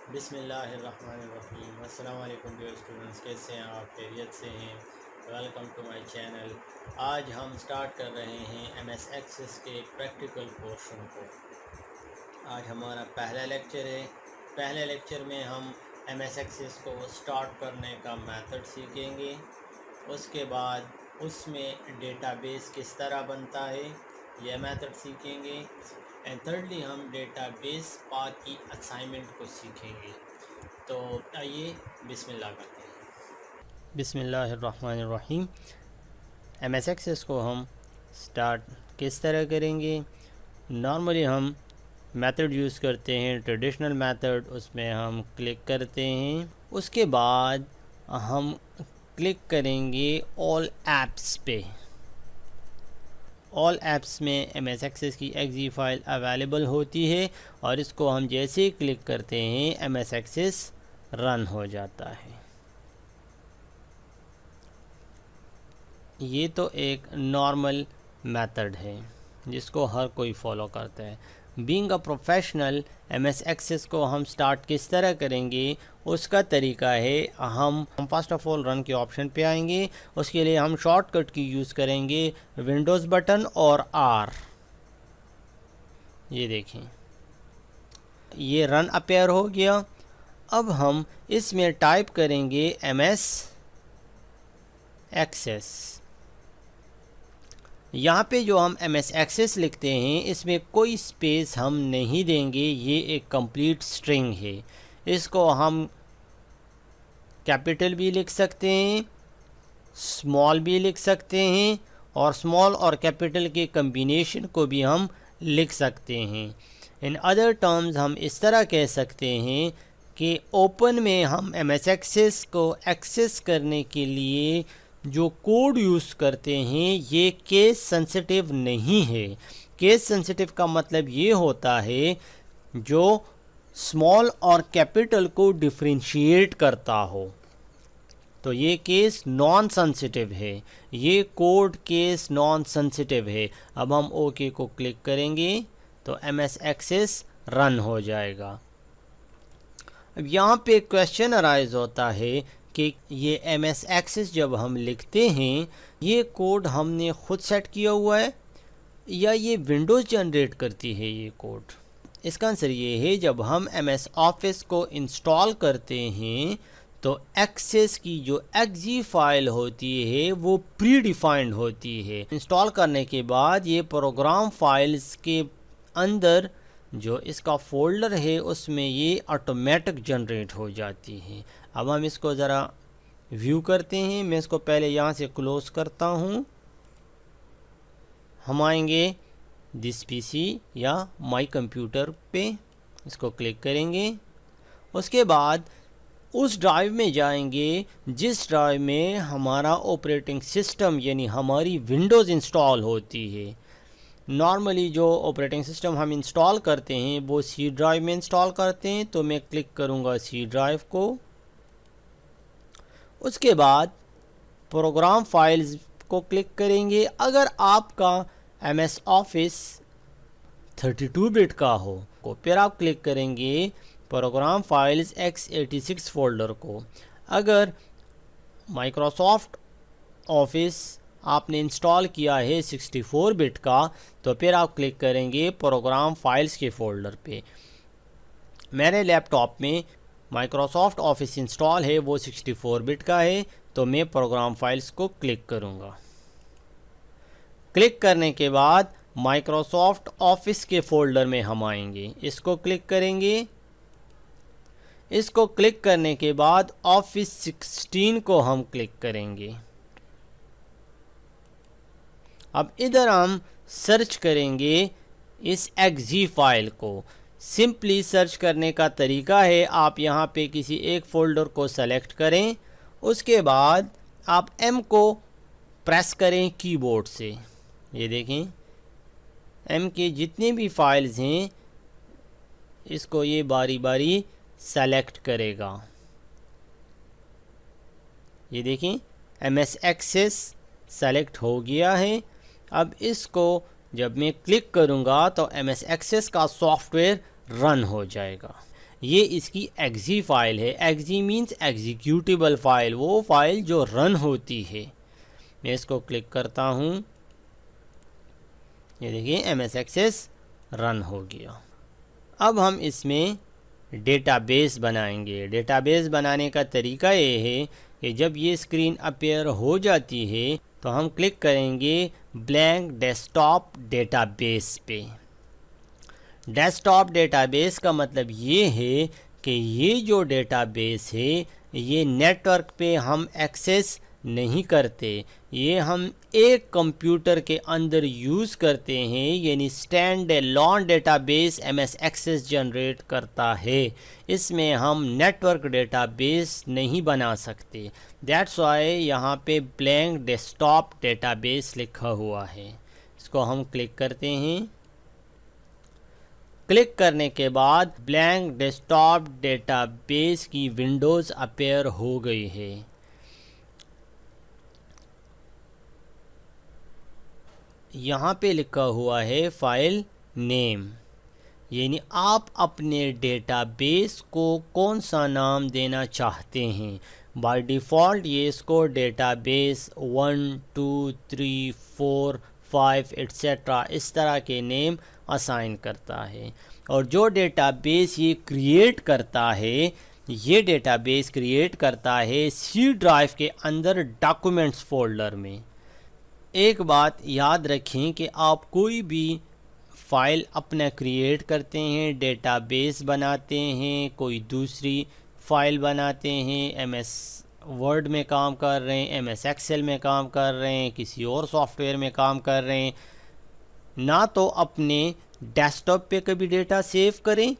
बिस्मिल्लाहिर्रहमानिर्रहीम। अस्सलाम वालेकुम डियर स्टूडेंट्स, कैसे हैं आप? खैरियत से हैं? Welcome to my channel. आज हम स्टार्ट कर रहे हैं एमएस एक्सेस के प्रैक्टिकल पोर्शन को। आज हमारा पहला लेक्चर है। पहले लेक्चर में हम एमएस एक्सेस को स्टार्ट करने का मेथड सीखेंगे। उसके बाद उसमें डेटाबेस किस तरह बनता है यह मेथड सीखेंगे। एंड थर्डली हम डेटाबेस पाथ की असाइनमेंट को सीखेंगे। तो आइए बिस्मिल्लाह करते हैं। बिस्मिल्लाहिर्रहमानिर्रहीम। एमएस एक्सेस को हम स्टार्ट किस तरह करेंगे? नॉर्मली हम मेथड यूज़ करते हैं ट्रेडिशनल मेथड। उसमें हम क्लिक करते हैं, उसके बाद हम क्लिक करेंगे ऑल ऐप्स पे। ऑल ऐप्स में एमएस एक्सेस की एक्जी फ़ाइल अवेलेबल होती है और इसको हम जैसे ही क्लिक करते हैं एमएस एक्सेस रन हो जाता है। ये तो एक नॉर्मल मेथड है जिसको हर कोई फॉलो करता है। Being a professional MS Access को हम स्टार्ट किस तरह करेंगे उसका तरीका है, हम फर्स्ट ऑफ ऑल रन के ऑप्शन पे आएंगे। उसके लिए हम शॉर्टकट की यूज़ करेंगे विंडोज़ बटन और आर। ये देखें, ये रन अपेयर हो गया। अब हम इसमें टाइप करेंगे एमएस एक्सेस। यहाँ पे जो हम एमएस एक्सेस लिखते हैं इसमें कोई स्पेस हम नहीं देंगे, ये एक कंप्लीट स्ट्रिंग है। इसको हम कैपिटल भी लिख सकते हैं, स्मॉल भी लिख सकते हैं और स्मॉल और कैपिटल के कम्बिनेशन को भी हम लिख सकते हैं। इन अदर टर्म्स हम इस तरह कह सकते हैं कि ओपन में हम एमएस एक्सेस को एक्सेस करने के लिए जो कोड यूज़ करते हैं ये केस सेंसिटिव नहीं है। केस सेंसिटिव का मतलब ये होता है जो स्मॉल और कैपिटल को डिफरेंशिएट करता हो। तो ये केस नॉन सेंसिटिव है, ये कोड केस नॉन सेंसिटिव है। अब हम ओके को क्लिक करेंगे तो एमएस एक्सेस रन हो जाएगा। अब यहाँ पे क्वेश्चन अराइज होता है कि ये एमएस एक्सेस जब हम लिखते हैं ये कोड हमने खुद सेट किया हुआ है या ये विंडोज़ जनरेट करती है ये कोड? इसका आंसर ये है, जब हम एमएस ऑफिस को इंस्टॉल करते हैं तो एक्सेस की जो एक्जी फाइल होती है वो प्री डिफाइंड होती है। इंस्टॉल करने के बाद ये प्रोग्राम फाइल्स के अंदर जो इसका फ़ोल्डर है उसमें ये ऑटोमेटिक जनरेट हो जाती है। अब हम इसको ज़रा व्यू करते हैं। मैं इसको पहले यहाँ से क्लोज़ करता हूँ। हम आएंगे दिस पीसी या माई कंप्यूटर पे, इसको क्लिक करेंगे। उसके बाद उस ड्राइव में जाएंगे जिस ड्राइव में हमारा ऑपरेटिंग सिस्टम यानी हमारी विंडोज़ इंस्टॉल होती है। नॉर्मली जो ऑपरेटिंग सिस्टम हम इंस्टॉल करते हैं वो सी ड्राइव में इंस्टॉल करते हैं, तो मैं क्लिक करूँगा सी ड्राइव को। उसके बाद प्रोग्राम फाइल्स को क्लिक करेंगे। अगर आपका एमएस ऑफिस 32 बिट का हो तो फिर आप क्लिक करेंगे प्रोग्राम फाइल्स x86 फोल्डर को। अगर माइक्रोसॉफ्ट ऑफिस आपने इंस्टॉल किया है 64 बिट का तो फिर आप क्लिक करेंगे प्रोग्राम फाइल्स के फ़ोल्डर पे। मेरे लैपटॉप में माइक्रोसॉफ्ट ऑफिस इंस्टॉल है, वो 64 बिट का है, तो मैं प्रोग्राम फाइल्स को क्लिक करूँगा। क्लिक करने के बाद माइक्रोसॉफ्ट ऑफिस के फ़ोल्डर में हम आएंगे, इसको क्लिक करेंगे। इसको क्लिक करने के बाद ऑफिस 16 को हम क्लिक करेंगे। अब इधर हम सर्च करेंगे इस एक्जी फाइल को। सिंपली सर्च करने का तरीका है, आप यहाँ पे किसी एक फ़ोल्डर को सेलेक्ट करें, उसके बाद आप एम को प्रेस करें कीबोर्ड से। ये देखें एम के जितने भी फाइल्स हैं इसको ये बारी बारी सेलेक्ट करेगा। ये देखें एमएस एक्सेस सेलेक्ट हो गया है। अब इसको जब मैं क्लिक करूँगा तो एमएस एक्सेस का सॉफ्टवेयर रन हो जाएगा। ये इसकी एक्जी फ़ाइल है। एक्जी मीन्स एग्जीक्यूटेबल फ़ाइल, वो फ़ाइल जो रन होती है। मैं इसको क्लिक करता हूँ, ये देखिए MS एक्सेस रन हो गया। अब हम इसमें डेटाबेस बनाएंगे। डेटाबेस बनाने का तरीका ये है कि जब ये स्क्रीन अपीयर हो जाती है तो हम क्लिक करेंगे ब्लैंक डेस्कटॉप डेटाबेस पे। डेस्कटॉप डेटाबेस का मतलब ये है कि ये जो डेटाबेस है ये नेटवर्क पे हम एक्सेस नहीं करते, ये हम एक कंप्यूटर के अंदर यूज़ करते हैं, यानी stand alone database MS Access generate करता है। इसमें हम नेटवर्क डेटाबेस नहीं बना सकते। दैट्स वाई यहाँ पे ब्लैंक डेस्कटॉप डेटाबेस लिखा हुआ है। इसको हम क्लिक करते हैं। क्लिक करने के बाद ब्लैंक डेस्कटॉप डेटाबेस की विंडोज़ अपीयर हो गई है। यहाँ पे लिखा हुआ है फाइल नेम, यानी आप अपने डेटाबेस को कौन सा नाम देना चाहते हैं। बाय डिफ़ॉल्ट ये इसको डेटाबेस 1 2 3 4 5 एट्सेट्रा इस तरह के नेम असाइन करता है। और जो डेटाबेस ये क्रिएट करता है, ये डेटाबेस क्रिएट करता है C ड्राइव के अंदर डॉक्यूमेंट्स फोल्डर में। एक बात याद रखें कि आप कोई भी फ़ाइल अपना क्रिएट करते हैं, डेटाबेस बनाते हैं, कोई दूसरी फ़ाइल बनाते हैं, MS वर्ड में काम कर रहे हैं, MS एक्सेल में काम कर रहे हैं, किसी और सॉफ्टवेयर में काम कर रहे हैं, ना तो अपने डेस्कटॉप पे कभी डेटा सेव करें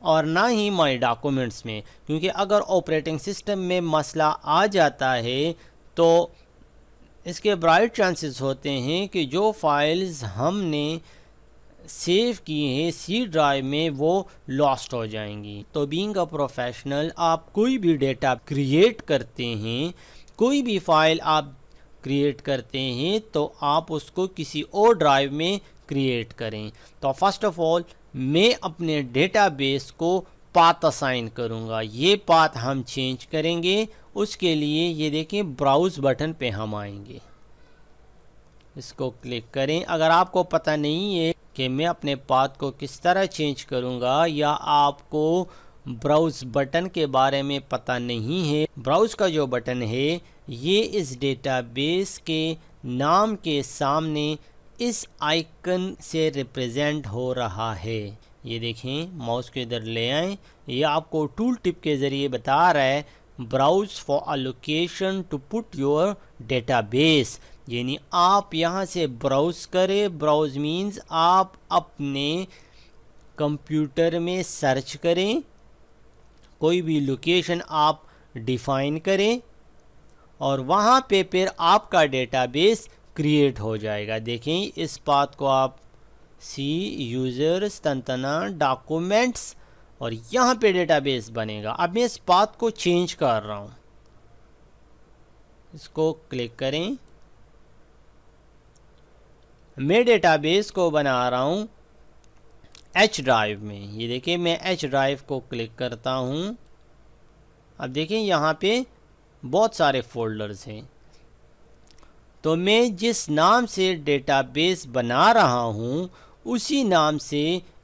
और ना ही माई डॉक्यूमेंट्स में, क्योंकि अगर ऑपरेटिंग सिस्टम में मसला आ जाता है तो इसके ब्राइट चांसेस होते हैं कि जो फाइल्स हमने सेव किए हैं C ड्राइव में वो लॉस्ट हो जाएंगी। तो बीइंग अ प्रोफेशनल आप कोई भी डेटा क्रिएट करते हैं, कोई भी फाइल आप क्रिएट करते हैं तो आप उसको किसी और ड्राइव में क्रिएट करें। तो फर्स्ट ऑफ ऑल मैं अपने डेटाबेस को पाथ असाइन करूँगा। ये पाथ हम चेंज करेंगे। उसके लिए ये देखें ब्राउज़ बटन पे हम आएंगे, इसको क्लिक करें। अगर आपको पता नहीं है कि मैं अपने पाथ को किस तरह चेंज करूँगा या आपको ब्राउज़ बटन के बारे में पता नहीं है, ब्राउज़ का जो बटन है ये इस डेटाबेस के नाम के सामने इस आइकन से रिप्रेजेंट हो रहा है। ये देखें, माउस को इधर ले आएं, ये आपको टूल टिप के ज़रिए बता रहा है browse for a location to put your database, यानी आप यहाँ से ब्राउज़ करें। ब्राउज़ मीन्स आप अपने कंप्यूटर में सर्च करें, कोई भी लोकेशन आप डिफ़ाइन करें और वहाँ पे फिर आपका डेटाबेस क्रिएट हो जाएगा। देखें, इस पाथ को आप C यूज़र्स तंतना डॉक्यूमेंट्स और यहाँ पे डेटाबेस बनेगा। अब मैं इस पाथ को चेंज कर रहा हूँ, इसको क्लिक करें। मैं डेटाबेस को बना रहा हूँ H ड्राइव में। ये देखिए, मैं H ड्राइव को क्लिक करता हूँ। अब देखें यहाँ पे बहुत सारे फोल्डर्स हैं, तो मैं जिस नाम से डेटाबेस बना रहा हूँ उसी नाम से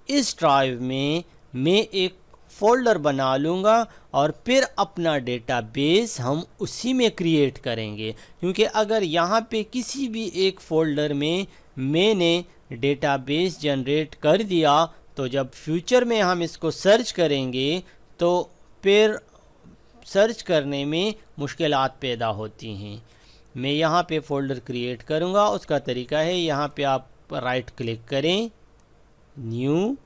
इस ड्राइव में मैं एक फ़ोल्डर बना लूँगा और फिर अपना डेटाबेस हम उसी में क्रिएट करेंगे। क्योंकि अगर यहाँ पे किसी भी एक फ़ोल्डर में मैंने डेटाबेस जनरेट कर दिया तो जब फ्यूचर में हम इसको सर्च करेंगे तो फिर सर्च करने में मुश्किलात पैदा होती हैं। मैं यहाँ पे फ़ोल्डर क्रिएट करूँगा। उसका तरीका है, यहाँ पे आप राइट क्लिक करें, न्यू,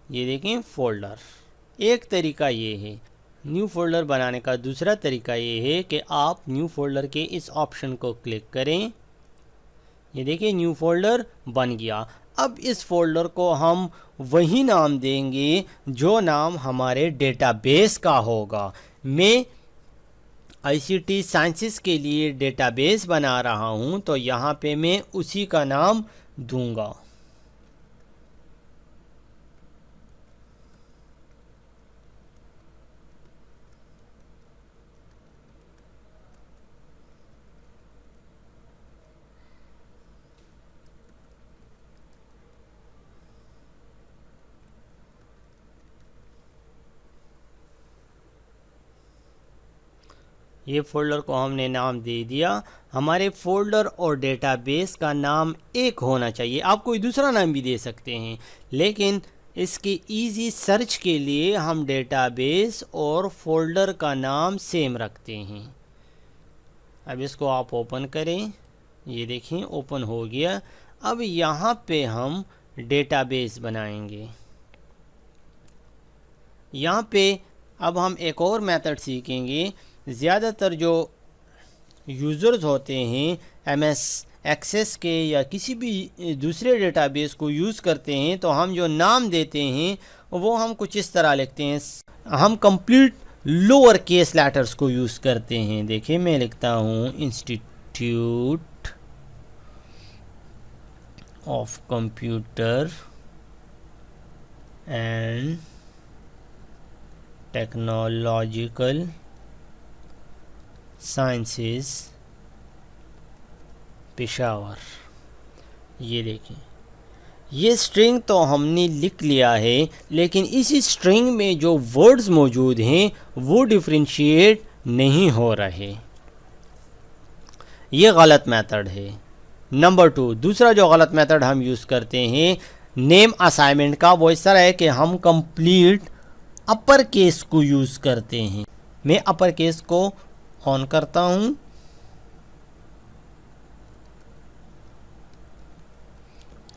ये देखें फ़ोल्डर। एक तरीका ये है न्यू फ़ोल्डर बनाने का। दूसरा तरीका ये है कि आप न्यू फ़ोल्डर के इस ऑप्शन को क्लिक करें, ये देखिए न्यू फ़ोल्डर बन गया। अब इस फ़ोल्डर को हम वही नाम देंगे जो नाम हमारे डेटाबेस का होगा। मैं ICT साइंसेस के लिए डेटाबेस बना रहा हूँ तो यहाँ पे मैं उसी का नाम दूंगा। ये फ़ोल्डर को हमने नाम दे दिया। हमारे फ़ोल्डर और डेटाबेस का नाम एक होना चाहिए। आप कोई दूसरा नाम भी दे सकते हैं, लेकिन इसके इजी सर्च के लिए हम डेटाबेस और फ़ोल्डर का नाम सेम रखते हैं। अब इसको आप ओपन करें, ये देखें ओपन हो गया। अब यहाँ पे हम डेटाबेस बनाएंगे। यहाँ पे अब हम एक और मेथड सीखेंगे। ज़्यादातर जो यूज़र्स होते हैं एमएस एक्सेस के या किसी भी दूसरे डेटाबेस को यूज़ करते हैं, तो हम जो नाम देते हैं वो हम कुछ इस तरह लिखते हैं। हम कंप्लीट लोअर केस लेटर्स को यूज़ करते हैं। देखिए मैं लिखता हूँ institute of computer and technological sciences Peshawar. ये देखें, ये स्ट्रिंग तो हमने लिख लिया है, लेकिन इसी स्ट्रिंग में जो वर्ड्स मौजूद हैं वो डिफरेंशिएट नहीं हो रहे। ये गलत मेथड है। नंबर 2, दूसरा जो गलत मेथड हम यूज़ करते हैं नेम असाइनमेंट का, वो इस तरह है कि हम कंप्लीट अपर केस को यूज़ करते हैं। मैं अपर केस को ऑन करता हूँ।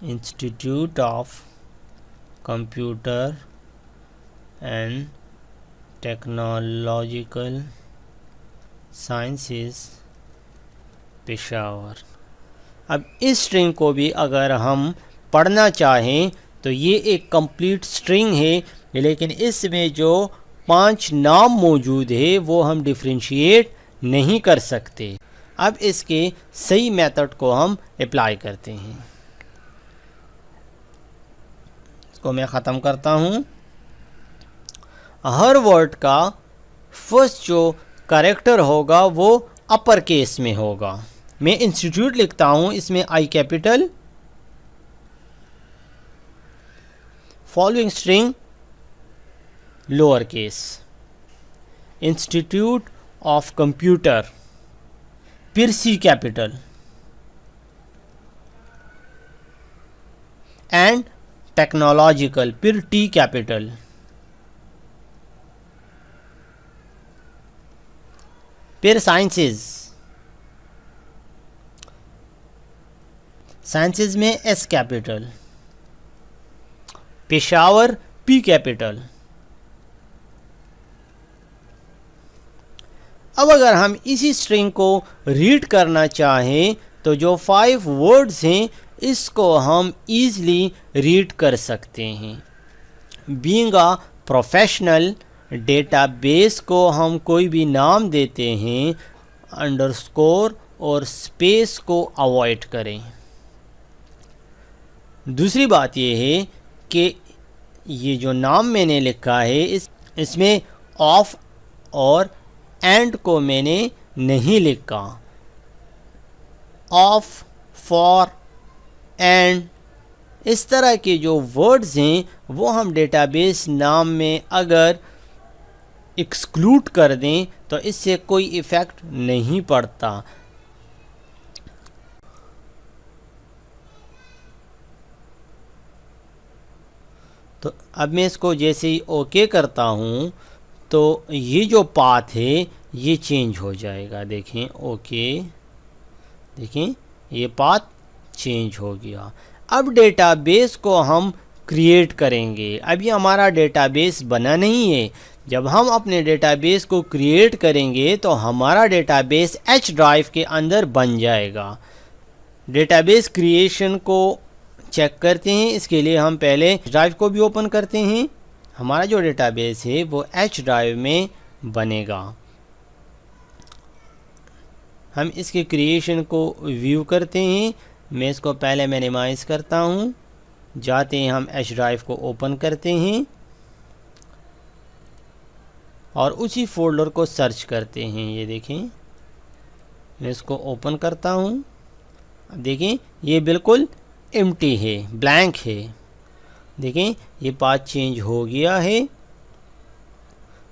Institute of computer and technological sciences Peshawar. अब इस स्ट्रिंग को भी अगर हम पढ़ना चाहें तो ये एक कंप्लीट स्ट्रिंग है, लेकिन इसमें जो 5 नाम मौजूद है वो हम डिफरेंशिएट नहीं कर सकते। अब इसके सही मेथड को हम अप्लाई करते हैं। इसको मैं ख़त्म करता हूँ। हर वर्ड का फर्स्ट जो कैरेक्टर होगा वो अपर केस में होगा। मैं इंस्टीट्यूट लिखता हूँ, इसमें आई capital, following string lower case, institute of computer, फिर सी कैपिटल एंड टेक्नोलॉजिकल, फिर टी कैपिटल, फिर साइंसेस, साइंसेस में S capital, Peshawar P capital. अब अगर हम इसी स्ट्रिंग को रीड करना चाहें तो जो 5 वर्ड्स हैं इसको हम ईज़िली रीड कर सकते हैं। बीइंग अ प्रोफेशनल, डेटाबेस को हम कोई भी नाम देते हैं, अंडरस्कोर और स्पेस को अवॉइड करें। दूसरी बात यह है कि ये जो नाम मैंने लिखा है इसमें ऑफ और एंड को मैंने नहीं लिखा। ऑफ, फॉर, एंड, इस तरह के जो वर्ड्स हैं वो हम डेटाबेस नाम में अगर एक्सक्लूड कर दें तो इससे कोई इफ़ेक्ट नहीं पड़ता। तो अब मैं इसको जैसे ही ओके करता हूँ तो ये जो पाथ है ये चेंज हो जाएगा। देखें ओके, देखें ये पाथ चेंज हो गया। अब डेटाबेस को हम क्रिएट करेंगे। अभी हमारा डेटाबेस बना नहीं है। जब हम अपने डेटाबेस को क्रिएट करेंगे तो हमारा डेटाबेस एच ड्राइव के अंदर बन जाएगा। डेटाबेस क्रिएशन को चेक करते हैं। इसके लिए हम पहले ड्राइव को भी ओपन करते हैं। हमारा जो डेटाबेस है वो एच ड्राइव में बनेगा। हम इसके क्रिएशन को व्यू करते हैं। मैं इसको पहले मिनिमाइज़ करता हूँ। जाते हैं हम एच ड्राइव को ओपन करते हैं और उसी फोल्डर को सर्च करते हैं। ये देखें, मैं इसको ओपन करता हूँ। अब देखें ये बिल्कुल एम्प्टी है, ब्लैंक है। देखें ये पाथ चेंज हो गया है।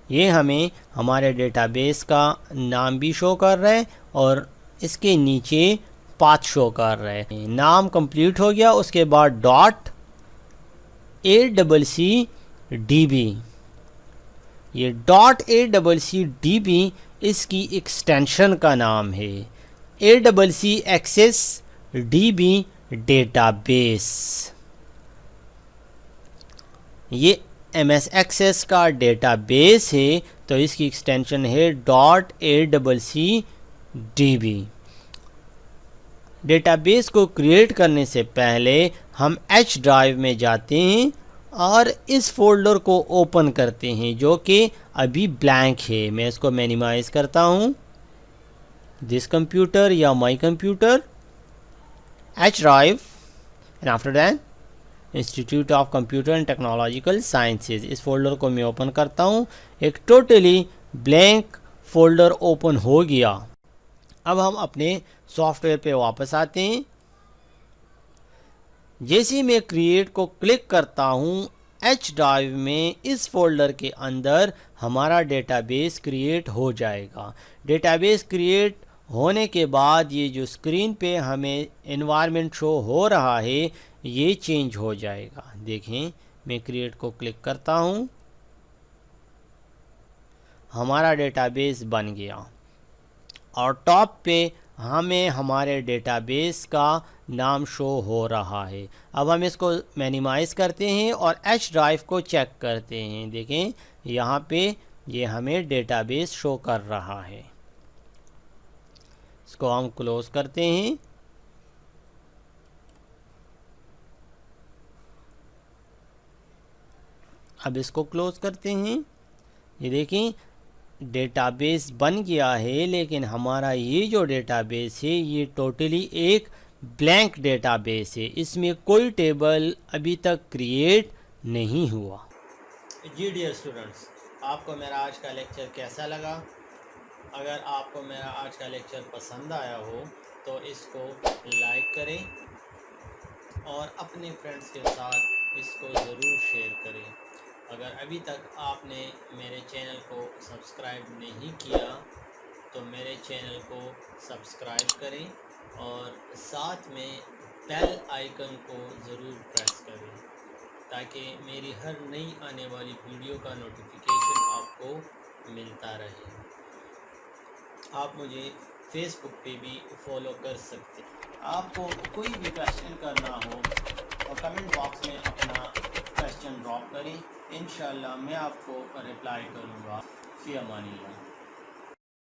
ये हमें हमारे डेटाबेस का नाम भी शो कर रहा है और इसके नीचे पाथ शो कर रहा है। नाम कंप्लीट हो गया, उसके बाद डॉट ACCDB, ये डॉट ACCDB इसकी एक्सटेंशन का नाम है, ACCDB डेटाबेस। ये MS Access का डेटाबेस है तो इसकी एक्सटेंशन है डॉट ACCDB। डेटाबेस को क्रिएट करने से पहले हम H ड्राइव में जाते हैं और इस फोल्डर को ओपन करते हैं जो कि अभी ब्लैंक है। मैं इसको मिनिमाइज़ करता हूँ, दिस कंप्यूटर या my computer, H drive, and after that institute of computer and technological sciences. इस फोल्डर को मैं ओपन करता हूँ, एक टोटली ब्लैंक फोल्डर ओपन हो गया। अब हम अपने सॉफ्टवेयर पे वापस आते हैं। जैसे ही मैं क्रिएट को क्लिक करता हूँ, H ड्राइव में इस फोल्डर के अंदर हमारा डेटाबेस क्रिएट हो जाएगा। डेटाबेस क्रिएट होने के बाद ये जो स्क्रीन पे हमें एनवायरनमेंट शो हो रहा है ये चेंज हो जाएगा। देखें, मैं क्रिएट को क्लिक करता हूँ, हमारा डेटाबेस बन गया और टॉप पे हमें हमारे डेटाबेस का नाम शो हो रहा है। अब हम इसको मिनिमाइज़ करते हैं और H ड्राइव को चेक करते हैं। देखें, यहाँ पे ये हमें डेटाबेस शो कर रहा है। इसको हम क्लोज़ करते हैं। अब इसको क्लोज़ करते हैं। ये देखें, डेटाबेस बन गया है, लेकिन हमारा ये जो डेटाबेस है ये टोटली एक ब्लैंक डेटाबेस है, इसमें कोई टेबल अभी तक क्रिएट नहीं हुआ। जी डियर स्टूडेंट्स, आपको मेरा आज का लेक्चर कैसा लगा? अगर आपको मेरा आज का लेक्चर पसंद आया हो तो इसको लाइक करें और अपने फ्रेंड्स के साथ इसको ज़रूर शेयर करें। अगर अभी तक आपने मेरे चैनल को सब्सक्राइब नहीं किया तो मेरे चैनल को सब्सक्राइब करें और साथ में बेल आइकन को ज़रूर प्रेस करें ताकि मेरी हर नई आने वाली वीडियो का नोटिफिकेशन आपको मिलता रहे। आप मुझे फेसबुक पे भी फॉलो कर सकते हैं। आपको कोई भी क्वेश्चन करना हो और कमेंट बॉक्स में अपना क्वेश्चन ड्रॉप करें, इंशाल्लाह मैं आपको रिप्लाई करूँगा। फ़ी अमानिल्लाह।